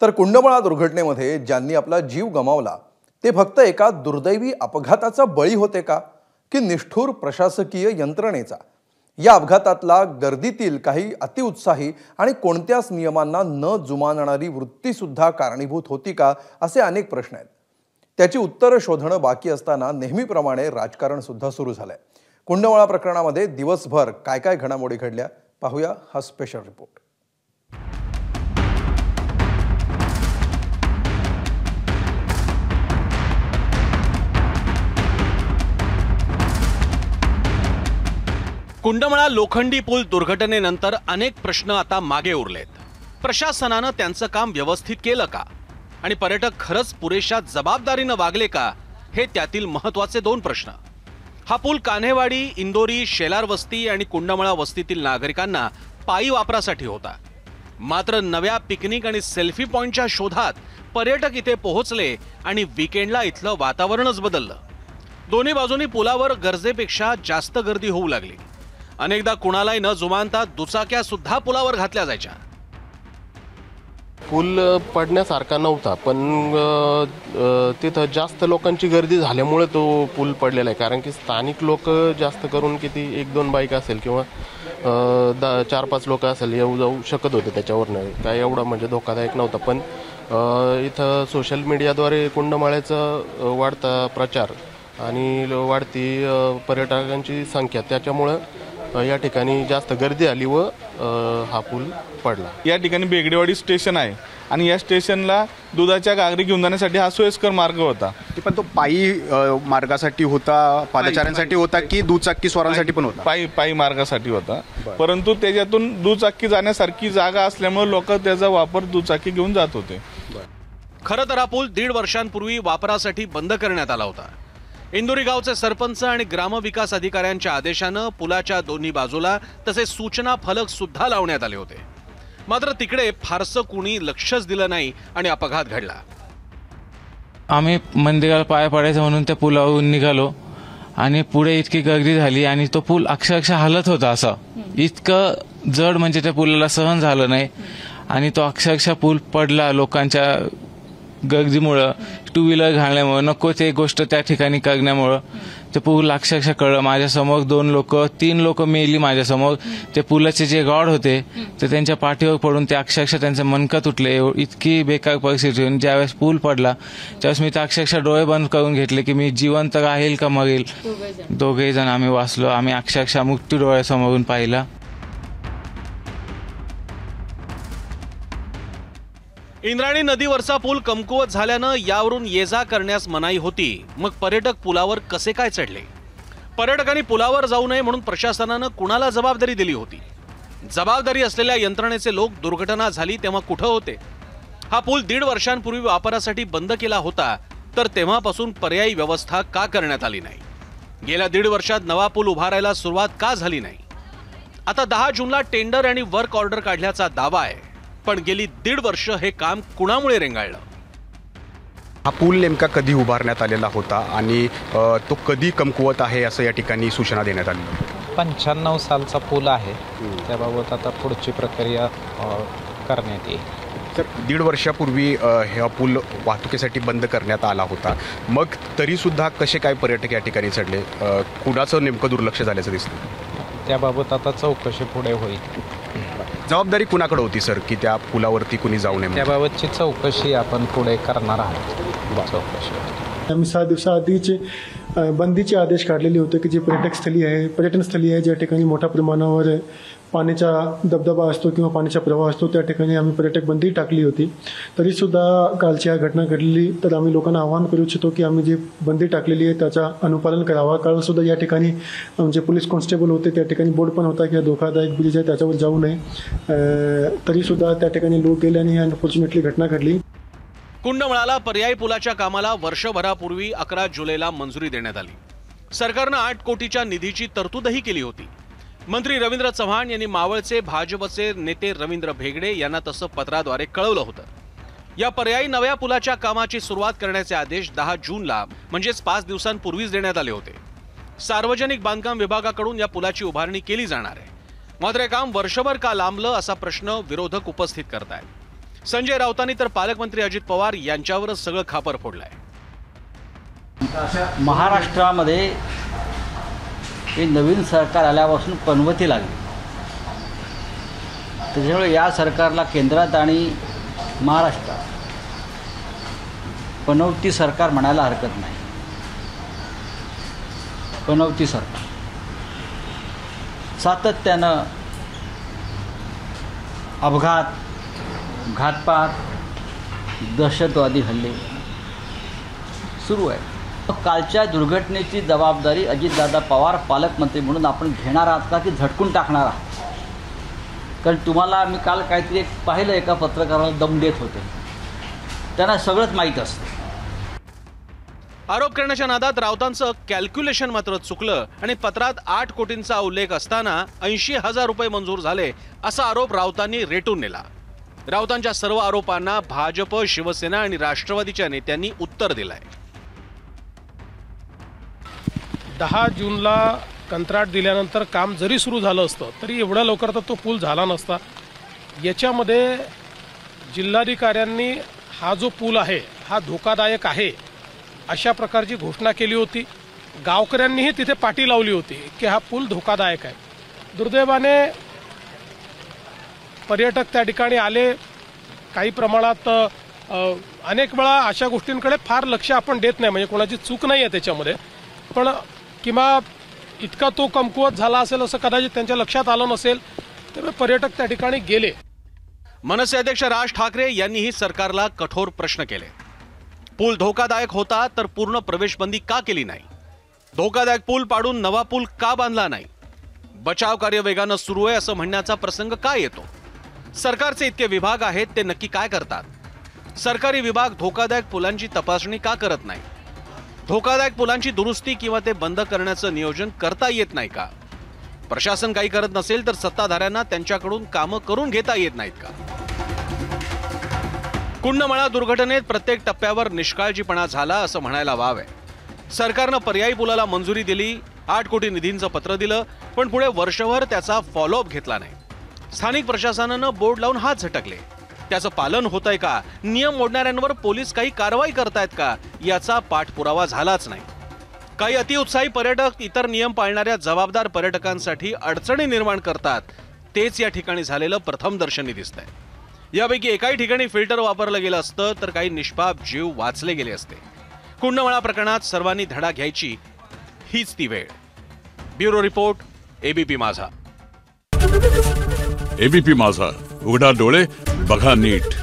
तर कुंडमळा दुर्घटनेमध्ये ज्यांनी आपला जीव गमावला ते फक्त एका दुर्दैवी अपघाताचा बळी होते का, की निष्ठुर प्रशासकीय यंत्रणेचा? या अपघातातला गर्दीतील काही अतिउत्साही आणि कोणत्याच नियमांना न जुमानणारी वृत्ती सुद्धा कारणीभूत होती का, असे अनेक प्रश्न आहेत. त्याची उत्तरं शोधणं बाकी असताना नेहमीप्रमाणे राजकारण सुद्धा सुरू झालंय. कुंडमळा प्रकरणामध्ये दिवसभर काय काय घडामोडी घडल्या पाहूया हा स्पेशल रिपोर्ट. कुंडमळा लोखंडी पूल दुर्घटनेनंतर अनेक प्रश्न आता मागे उरलेत. प्रशासनानं त्यांचं काम व्यवस्थित केलं का, आणि पर्यटक खरंच पुरेशा जबाबदारीनं वागले का, हे त्यातील महत्त्वाचे दोन प्रश्न. हा पूल कान्हेवाडी, इंदोरी, शेलार वस्ती आणि कुंडमळा वस्तीतील नागरिकांना पायी वापरासाठी होता. मात्र नव्या पिकनिक आणि सेल्फी पॉइंटच्या शोधात पर्यटक इथे पोहोचले आणि वीकेंडला इथलं वातावरणच बदललं. दोन्ही बाजूनी पुलावर गरजेपेक्षा जास्त गर्दी होऊ लागली. अनेकदा कुणालाही न जुमानता दुचाक्या सुद्धा पुलावर घातल्या जायच्या. पूल पडण्यासारखा नव्हता, पण तिथं जास्त लोकांची गर्दी झाल्यामुळे तो पूल पडलेला आहे. कारण की स्थानिक लोक जास्त करून किती 1-2 बाईक असेल किंवा 4-5 लोक असेल येऊ जाऊ शकत होते त्याच्यावरनं. काय एवढा म्हणजे धोकादायक नव्हता. पण इथं सोशल मीडियाद्वारे कुंडमाळ्याचा वाढता प्रचार आणि वाढती पर्यटकांची संख्या, त्याच्यामुळं या ठिकाणी जास्त गर्दी आली व हा पूल पडला. या ठिकाणी बेगडेवाडी स्टेशन आहे आणि या स्टेशनला दुधाच्या गागरी घेऊन जाण्यासाठी हा सोयीस्कर मार्ग होता. पण तो पायी मार्गासाठी होता, पादचाऱ्यांसाठी होता की दुचाकी स्वारांसाठी पण होता? पायी मार्गासाठी होता. परंतु त्याच्यातून दुचाकी जाण्यासारखी जागा असल्यामुळे लोक त्याचा वापर दुचाकी घेऊन जात होते. खरं तर हा पूल 1.5 वर्षांपूर्वी वापरासाठी बंद करण्यात आला होता. इंदोरी गावचे सरपंच आणि ग्रामविकास अधिकाऱ्यांच्या आदेशानं पुलाच्या दोन्ही बाजूला तसे सूचना फलक सुद्धा लावण्यात आले होते. मात्र तिकडे फारसं कुणी लक्षच दिलं नाही आणि अपघात घडला. आम्ही मंदिराला पाया पडायचं म्हणून त्या पुलावरून निघालो आणि पुढे इतकी गर्दी झाली आणि तो पूल अक्षरशः हलत होता. असं इतकं जड म्हणजे त्या पुलाला सहन झालं नाही आणि तो अक्षरशः पूल पडला. लोकांच्या गर्दीमुळं, 2 व्हीलर घालण्यामुळं, नको ते गोष्ट त्या ठिकाणी करण्यामुळं ते पूल अक्षरशः कळलं. माझ्यासमोर 3 लोक मेली माझ्यासमोर. ते पुलाचे जे रॉड होते ते त्यांच्या पाठीवर पडून ते अक्षरशः त्यांचे मणका तुटले. इतकी बेकार परिस्थिती होती. ज्यावेळेस पूल पडला त्यावेळेस मी तर अक्षरशः डोळे बंद करून घेतले की मी जिवंत राहील का मरेल. दोघेही जण आम्ही वाचलो. आम्ही अक्षरशः मृत्यू डोळ्यासमोरून पाहिला. इंद्रायणी नदीवरचा पूल कमकुवत झाल्यानं यावरून ये जा करण्यास मनाई होती. मग पर्यटक पुलावर कसे काय चढले? पर्यटकांनी पुलावर जाऊ नये म्हणून प्रशासनानं कुणाला जबाबदारी दिली होती? जबाबदारी असलेल्या यंत्रणेचे लोक दुर्घटना झाली तेव्हा कुठं होते? हा पूल 1.5 वर्षांपूर्वी वापरासाठी बंद केला होता, तर तेव्हापासून पर्यायी व्यवस्था का करण्यात आली नाही? गेल्या 1.5 वर्षात नवा पूल उभारायला सुरुवात का झाली नाही? आता 10 जूनला टेंडर आणि वर्क ऑर्डर काढल्याचा दावा आहे, पण गेली 1.5 वर्ष हे काम कुणामुळे रेंगाळलं? हा पूल नेमका कधी उभारण्यात आलेला होता आणि तो कधी कमकुवत आहे असं या ठिकाणी सूचना देण्यात आली? 95 सालचा पूल आहे. त्याबाबत आता पुढची प्रक्रिया करण्यात येईल. तर 1.5 वर्षापूर्वी हा पूल वाहतुकीसाठी बंद करण्यात आला होता. मग तरीसुद्धा कसे काय पर्यटक या ठिकाणी चढले? कुणाचं नेमकं दुर्लक्ष झाल्याचं दिसतं? त्याबाबत आता चौकशी पुढे होईल. जबाबदारी कुणाकडे होती सर, की त्या पुलावरती कुणी जाऊ नये? त्याबाबतची चौकशी आपण पुढे करणार आहोत. आम्ही 6 दिवसाआधीचे बंदीचे आदेश काढलेले होते की जी पर्यटनस्थळी आहे ज्या ठिकाणी मोठ्या प्रमाणावर पाण्याचा दबदबा असतो किंवा पाण्याचा प्रवाह असतो, त्या ठिकाणी आम्ही पर्यटक बंदी टाकली होती. तरीसुद्धा कालची घटना घडली, तर आम्ही लोकांना आवाहन करू इच्छितो की आम्ही जी बंदी टाकलेली आहे त्याचा अनुपालन करावा. कालसुद्धा या ठिकाणी जे पोलीस कॉन्स्टेबल होते त्या ठिकाणी बोर्ड पण होता की धोकादायक ब्रिज आहे त्याच्यावर जाऊ नये. तरीसुद्धा त्या ठिकाणी लोक गेले आणि ही अनफॉर्च्युनेटली घटना घडली. कुंडमळाला पर्यायी पुलाच्या कामाला वर्षभरापूर्वी 11 जुलैला मंजुरी देण्यात आली. सरकारनं 8 कोटीच्या निधीची तरतूदही केली होती. मंत्री रवींद्र चव्हाण यांनी मावळचे भाजपचे नेते रवींद्र भेगडे यांना तसं पत्राद्वारे कळवलं होतं. या पर्यायी नव्या पुलाच्या कामाची सुरुवात करण्याचे आदेश 10 जूनला म्हणजेच 5 दिवसांपूर्वीच देण्यात आले होते. सार्वजनिक बांधकाम विभागाकडून या पुलाची उभारणी केली जाणार आहे. मात्र हे काम वर्षभर का लांबलं असा प्रश्न विरोधक उपस्थित करतायत. संजय राऊतांनी तर पालकमंत्री अजित पवार यांच्यावरच सगळं खापर फोडलंय. महाराष्ट्रामध्ये हे नवीन सरकार आल्यापासून पनवती लागली. त्याच्यामुळे या सरकारला केंद्रात आणि महाराष्ट्रात पनवती सरकार म्हणायला हरकत नाही. पनवती सरकार सातत्यानं अपघात, घातपात, दहशतवादी हल्ले सुरू आहे. कालच्या दुर्घटनेची जबाबदारी अजितदादा पवार पालकमंत्री म्हणून आपण घेणार आहात का की झटकून टाकणार आहात? कारण तुम्हाला मी काल काहीतरी पाहिलं, एका पत्रकाराला दम देत होते. त्यांना सगळंच माहीत असतं. आरोप करण्याच्या नादात राऊतांचं कॅल्क्युलेशन मात्र चुकलं आणि पत्रात 8 कोटींचा उल्लेख असताना 80,000 रुपये मंजूर झाले असा आरोप राऊतांनी रेटून नेला. राऊतांच्या सर्व आरोपांना भाजप, शिवसेना आणि राष्ट्रवादीच्या नेत्यांनी उत्तर दिलंय. 10 जूनला कंत्राट दिल्यानंतर काम जरी सुरू झालं असतं तरी एवढ्या लवकर तर तो पूल झाला नसता. याच्यामध्ये जिल्हाधिकाऱ्यांनी हा जो पूल आहे हा धोकादायक आहे अशा प्रकारची घोषणा केली होती. गावकऱ्यांनीही तिथे पाटी लावली होती की हा पूल धोकादायक आहे. दुर्दैवाने पर्यटक त्या ठिकाणी आले. काही प्रमाणात अनेक वेळा अशा गोष्टींकडे फार लक्ष आपण देत नाही, म्हणजे कोणाची चूक नाही आहे त्याच्यामध्ये, पण किंवा इतका तो कमकुवत झाला असेल असं कदाचित त्यांच्या लक्षात आलं नसेल, त्यामुळे पर्यटक त्या ठिकाणी गेले. मनसे अध्यक्ष राज ठाकरे यांनीही सरकारला कठोर प्रश्न केले. पूल धोकादायक होता तर पूर्ण प्रवेशबंदी का केली नाही? धोकादायक पूल पाडून नवा पूल का बांधला नाही? बचाव कार्य वेगानं सुरू आहे असं म्हणण्याचा प्रसंग का येतो? सरकारचे इतके विभाग आहेत, ते नक्की काय करतात? सरकारी विभाग धोकादायक पुलांची तपासणी का करत नाही? धोकादायक पुलांची दुरुस्ती किंवा ते बंद करण्याचं नियोजन करता येत नाही का? प्रशासन काही करत नसेल तर सत्ताधाऱ्यांना त्यांच्याकडून कामं करून घेता येत नाहीत का? कुंडमाळा दुर्घटनेत प्रत्येक टप्प्यावर निष्काळजीपणा झाला असं म्हणायला वाव आहे. सरकारनं पर्यायी पुलाला मंजुरी दिली, 8 कोटी निधींचं पत्र दिलं, पण पुढे वर्षभर त्याचा फॉलोअप घेतला नाही. स्थानिक प्रशासनानं बोर्ड लावून हात झटकले. त्याचं पालन होतंय का? नियम मोडणाऱ्यांवर पोलीस काही कारवाई करतायत का? याचा पाठपुरावा झालाच नाही. काही अतिउत्साही पर्यटक इतर नियम पाळणाऱ्या जबाबदार पर्यटकांसाठी अडचणी निर्माण करतात. तेच या ठिकाणी झालेलं प्रथमदर्शनी दिसतंय. यापैकी एकाही ठिकाणी फिल्टर वापरलं गेलं असतं तर काही निष्पाप जीव वाचले गेले असते. कुंडमाळा प्रकरणात सर्वांनी धडा घ्यायची, हीच ती वेळ. ब्युरो रिपोर्ट, एबीपी माझा. एबीपी माझा, उघडा डोळे बघा नीट.